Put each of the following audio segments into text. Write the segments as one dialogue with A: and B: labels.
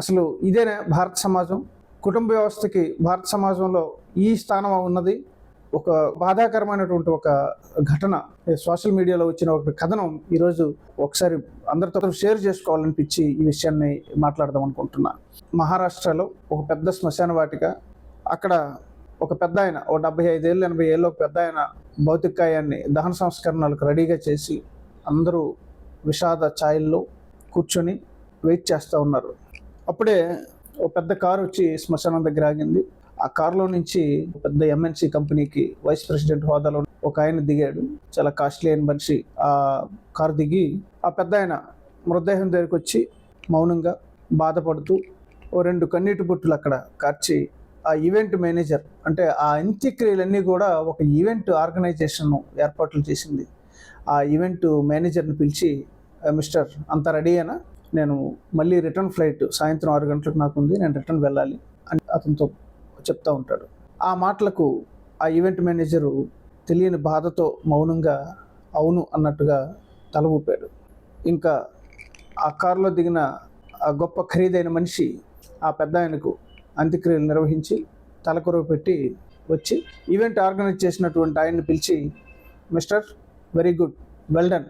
A: అసలు ఇదేనా భారత సమాజం? కుటుంబ వ్యవస్థకి భారత సమాజంలో ఈ స్థానం ఉన్నది. ఒక బాధాకరమైనటువంటి ఒక ఘటన సోషల్ మీడియాలో వచ్చిన ఒక కథనం ఈరోజు ఒకసారి అందరితో షేర్ చేసుకోవాలనిపించి ఈ విషయాన్ని మాట్లాడదాం అనుకుంటున్నా. మహారాష్ట్రలో ఒక పెద్ద శ్మశాన వాటిక, అక్కడ ఒక పెద్ద ఆయన, ఓ 75 ఏళ్ళు 80 ఏళ్ళు ఒక పెద్ద ఆయన భౌతికాయాన్ని దహన సంస్కరణలకు రెడీగా చేసి అందరూ విషాద ఛాయల్లో కూర్చొని వెయిట్ చేస్తూ ఉన్నారు. అప్పుడే ఒక పెద్ద కారు వచ్చి శ్మశానం దగ్గర ఆగింది. ఆ కారులో నుంచి పెద్ద ఎంఎన్సి కంపెనీకి వైస్ ప్రెసిడెంట్ హోదాలో ఒక ఆయన దిగాడు. చాలా కాస్ట్లీ అయిన మనిషి ఆ కారు దిగి ఆ పెద్ద ఆయన మృతదేహం దగ్గరికి వచ్చి మౌనంగా బాధపడుతూ ఓ 2 కన్నీటి బొట్టులు అక్కడ కార్చి ఆ ఈవెంట్ మేనేజర్, అంటే ఆ అంత్యక్రియలన్నీ కూడా ఒక ఈవెంట్ ఆర్గనైజేషన్ ఏర్పాట్లు చేసింది. ఆ ఈవెంట్ మేనేజర్ని పిలిచి, మిస్టర్ అంతా రెడీ అయినా, నేను మళ్ళీ రిటర్న్ ఫ్లైట్ సాయంత్రం 6 గంటలకు నాకు ఉంది, నేను రిటర్న్ వెళ్ళాలి అని అతనితో చెప్తా ఉంటాడు. ఆ మాటలకు ఆ ఈవెంట్ మేనేజరు తెలియని బాధతో మౌనంగా అవును అన్నట్టుగా తల ఊపాడు. ఇంకా ఆ కారులో దిగిన ఆ గొప్ప ఖరీదైన మనిషి ఆ పెద్ద ఆయనకు అంత్యక్రియలు నిర్వహించి తలకొరవ పెట్టి వచ్చి ఈవెంట్ ఆర్గనైజ్ చేసినటువంటి ఆయన్ని పిలిచి, mister very good, well done,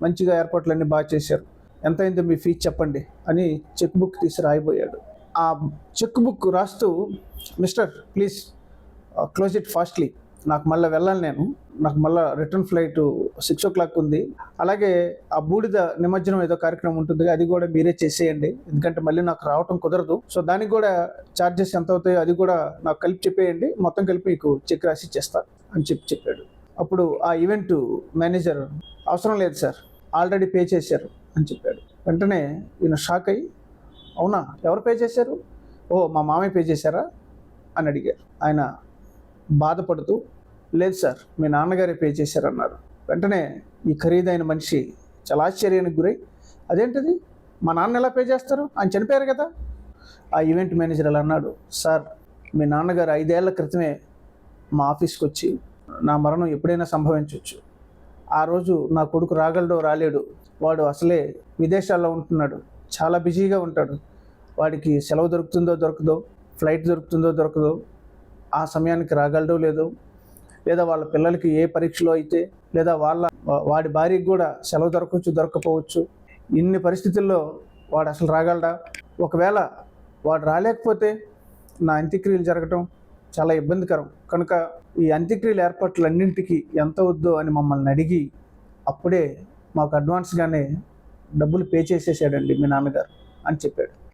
A: మంచిగా ఏర్పాట్లన్నీ బాగా చేశారు, ఎంత అయిందో మీ ఫీజు చెప్పండి అని చెక్ బుక్ తీసి రాయిపోయాడు. ఆ చెక్ బుక్ రాస్తూ, mister please close it fastly, నాకు మళ్ళీ వెళ్ళాలి, నాకు మళ్ళీ రిటర్న్ ఫ్లైట్ 6 o'clock ఉంది, అలాగే ఆ బూడిద నిమజ్జనం ఏదో కార్యక్రమం ఉంటుంది, అది కూడా మీరే చేసేయండి, ఎందుకంటే మళ్ళీ నాకు రావటం కుదరదు, సో దానికి కూడా ఛార్జెస్ ఎంత అవుతాయో అది కూడా నాకు కలిపి చెప్పేయండి, మొత్తం కలిపి మీకు చెక్ రాసి ఇచ్చేస్తా అని చెప్పాడు. అప్పుడు ఆ ఈవెంట్ మేనేజర్, అవసరం లేదు సార్, ఆల్రెడీ పే చేశారు అని చెప్పాడు. వెంటనే ఈయన షాక్ అయ్యి, అవునా, ఎవరు పే చేశారు? ఓ మా మామయ్య పే చేశారా అని అడిగారు. ఆయన బాధపడుతూ, లేదు సార్, మీ నాన్నగారే పే చేశారన్నారు. వెంటనే ఈ ఖరీదైన మనిషి చాలా ఆశ్చర్యానికి గురై, అదేంటిది, మా నాన్న ఎలా పే చేస్తారు, ఆయన చనిపోయారు కదా. ఆ ఈవెంట్ మేనేజర్ అలా అన్నాడు, సార్ మీ నాన్నగారు 5 ఏళ్ల క్రితమే మా ఆఫీస్కి వచ్చి, నా మరణం ఎప్పుడైనా సంభవించవచ్చు, ఆ రోజు నా కొడుకు రాగలడో రాలేడు, వాడు అసలే విదేశాల్లో ఉంటున్నాడు, చాలా బిజీగా ఉంటాడు, వాడికి సెలవు దొరుకుతుందో దొరకదో, ఫ్లైట్ దొరుకుతుందో దొరకదో, ఆ సమయానికి రాగలడో లేదో, లేదా వాళ్ళ పిల్లలకి ఏ పరీక్షలో అయితే, లేదా వాడి భార్యకి కూడా సెలవు దొరకవచ్చు దొరకపోవచ్చు, ఇన్ని పరిస్థితుల్లో వాడు అసలు రాగలడా, ఒకవేళ వాడు రాలేకపోతే నా అంత్యక్రియలు జరగటం చాలా ఇబ్బందికరం, కనుక ఈ అంత్యక్రియల ఏర్పాట్లన్నింటికి ఎంత వద్దో అని మమ్మల్ని అడిగి అప్పుడే మాకు అడ్వాన్స్గానే డబ్బులు పే చేసేసాడండి మీ నాన్నగారు అని చెప్పాడు.